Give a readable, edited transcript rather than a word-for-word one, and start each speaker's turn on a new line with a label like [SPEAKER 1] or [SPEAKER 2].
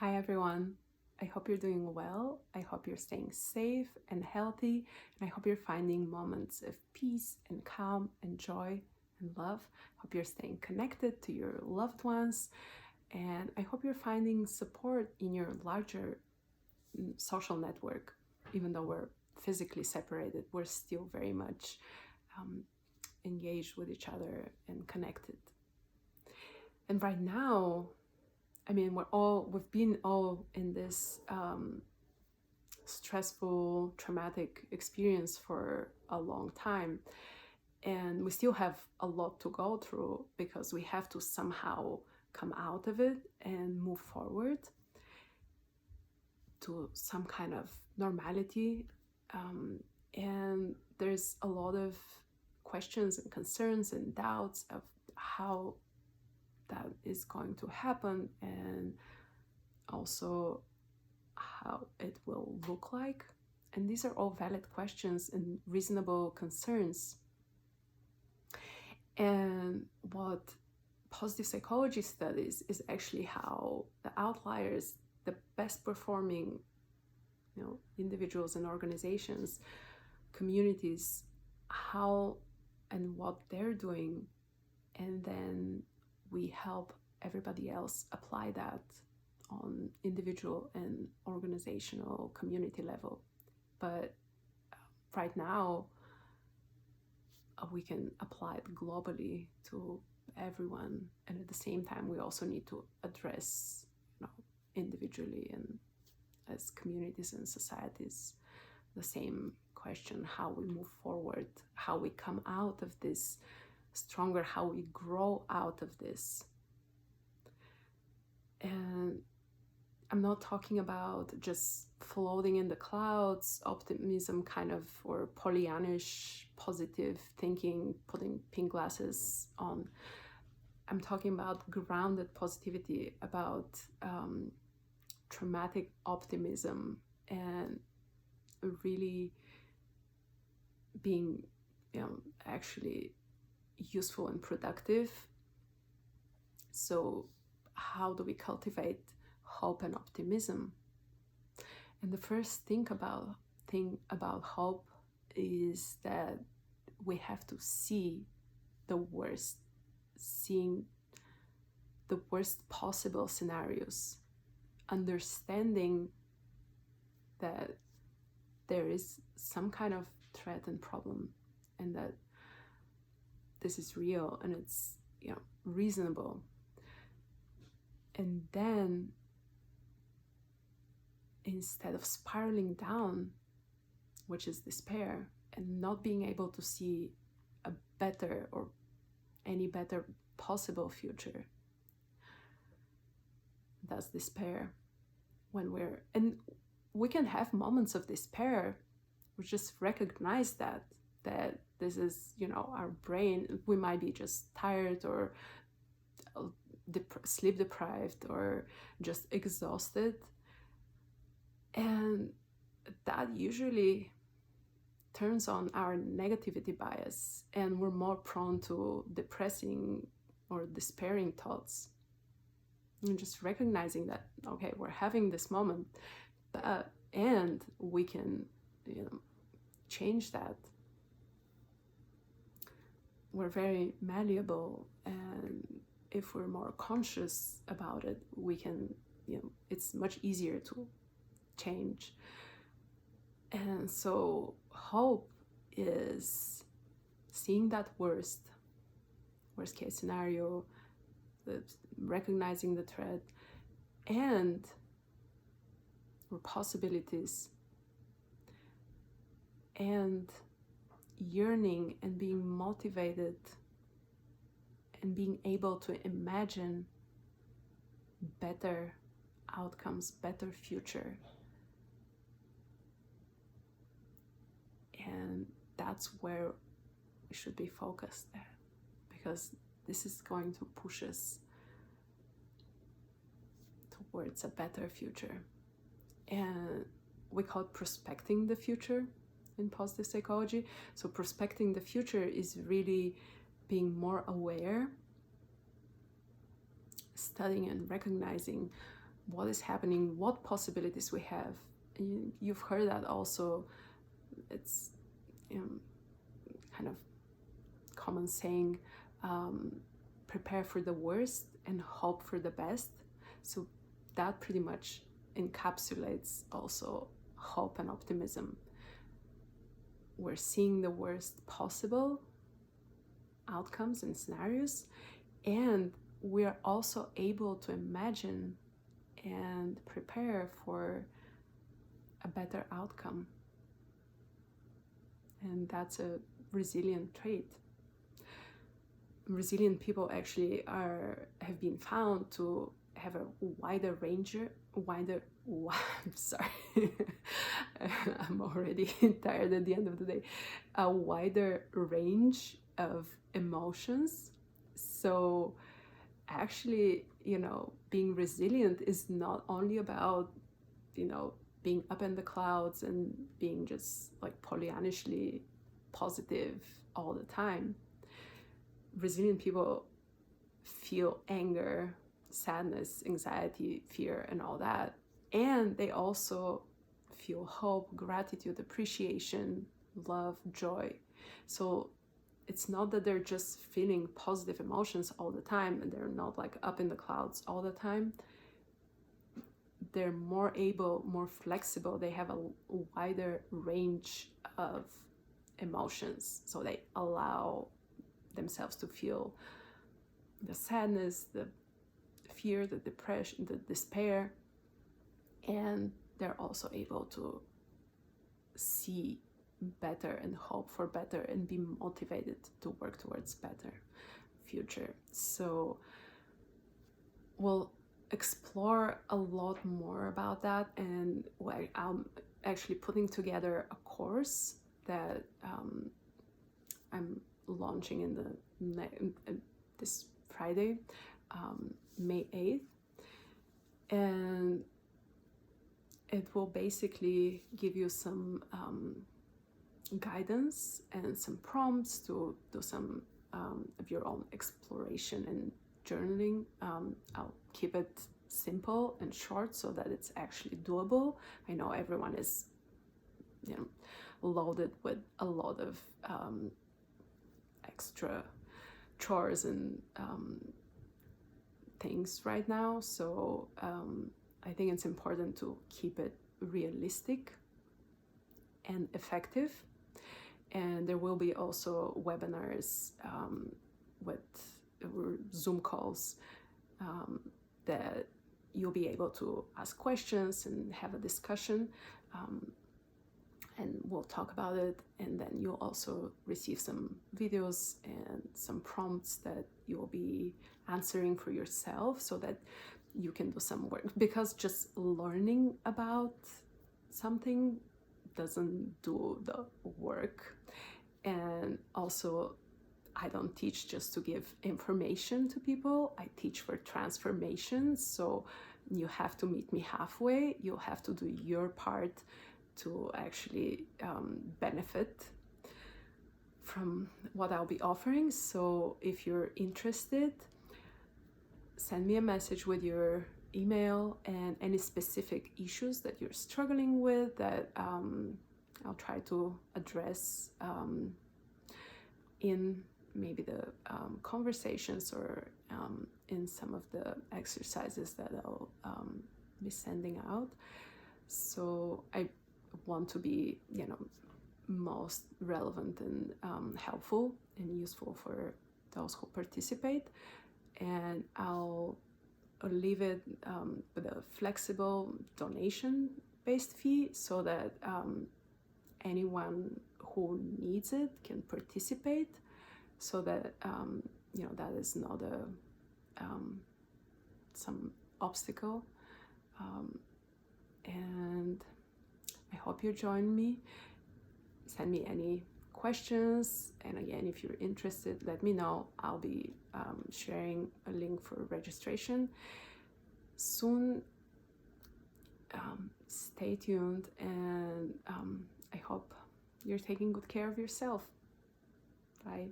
[SPEAKER 1] Hi everyone. I hope you're doing well. I hope you're staying safe and healthy, and I hope you're finding moments of peace and calm and joy and love. I hope you're staying connected to your loved ones, and I hope you're finding support in your larger social network. Even though we're physically separated, we're still very much engaged with each other and connected. And right now, we've been all in this stressful, traumatic experience for a long time. And we still have a lot to go through because we have to somehow come out of it and move forward to some kind of normality. And there's a lot of questions and concerns and doubts of how that is going to happen, and also how it will look like. And these are all valid questions and reasonable concerns. And what positive psychology studies is actually how the outliers, the best performing individuals and organizations, communities, how and what they're doing, and then we help everybody else apply that on individual and organizational community level. But right now, we can apply it globally to everyone, and at the same time we also need to address individually and as communities and societies the same question: how we move forward, how we come out of this stronger, how we grow out of this. And I'm not talking about just floating in the clouds, optimism kind of, or Pollyannish positive thinking, putting pink glasses on. I'm talking about grounded positivity, about traumatic optimism, and really being actually useful and productive. So how do we cultivate hope and optimism? And the first thing about hope is that we have to see the worst, seeing the worst possible scenarios, understanding that there is some kind of threat and problem, and that this is real and it's reasonable. And then instead of spiraling down, which is despair, and not being able to see a better or any better possible future, that's despair. And we can have moments of despair. We just recognize that this is our brain. We might be just tired or sleep deprived or just exhausted, and that usually turns on our negativity bias, and we're more prone to depressing or despairing thoughts. And just recognizing that, okay, we're having this moment, and we can change that. We're very malleable, and if we're more conscious about it, we can, it's much easier to change. And so hope is seeing that worst case scenario, recognizing the threat and or possibilities, and yearning and being motivated and being able to imagine better outcomes, better future. And that's where we should be focused at, because this is going to push us towards a better future. And we call it prospecting the future in positive psychology. So prospecting the future is really being more aware, studying and recognizing what is happening, what possibilities we have. You've heard that also. It's kind of common saying, prepare for the worst and hope for the best. So that pretty much encapsulates also hope and optimism. We're seeing the worst possible outcomes and scenarios, and we're also able to imagine and prepare for a better outcome. And that's a resilient trait. Resilient people actually have been found to have a wider sorry, I'm already tired at the end of the day, a wider range of emotions. So actually, being resilient is not only about, being up in the clouds and being just like Pollyannishly positive all the time. Resilient people feel anger, sadness, anxiety, fear, and all that. And they also feel hope, gratitude, appreciation, love, joy. So it's not that they're just feeling positive emotions all the time and they're not like up in the clouds all the time. They're more able, more flexible. They have a wider range of emotions. So they allow themselves to feel the sadness, the fear, the depression, the despair, and they're also able to see better and hope for better and be motivated to work towards better future. So we'll explore a lot more about that, and I'm actually putting together a course that I'm launching in this Friday, May 8th, and it will basically give you some guidance and some prompts to do some of your own exploration and journaling. I'll keep it simple and short so that it's actually doable. I know everyone is loaded with a lot of extra chores and things right now, so I think it's important to keep it realistic and effective. And there will be also webinars with Zoom calls that you'll be able to ask questions and have a discussion, and we'll talk about it. And then you'll also receive some videos and some prompts that you'll be answering for yourself so that you can do some work, because just learning about something doesn't do the work. And also, I don't teach just to give information to people. I teach for transformation. So you have to meet me halfway. You'll have to do your part to actually benefit from what I'll be offering. So if you're interested, send me a message with your email and any specific issues that you're struggling with that I'll try to address in maybe the conversations or in some of the exercises that I'll be sending out. So I want to be, most relevant and helpful and useful for those who participate. And I'll leave it with a flexible donation-based fee so that anyone who needs it can participate, so that that is not some obstacle. And I hope you join me. Send me any questions, and again, if you're interested, let me know. I'll be sharing a link for registration soon. Stay tuned, and I hope you're taking good care of yourself. Bye.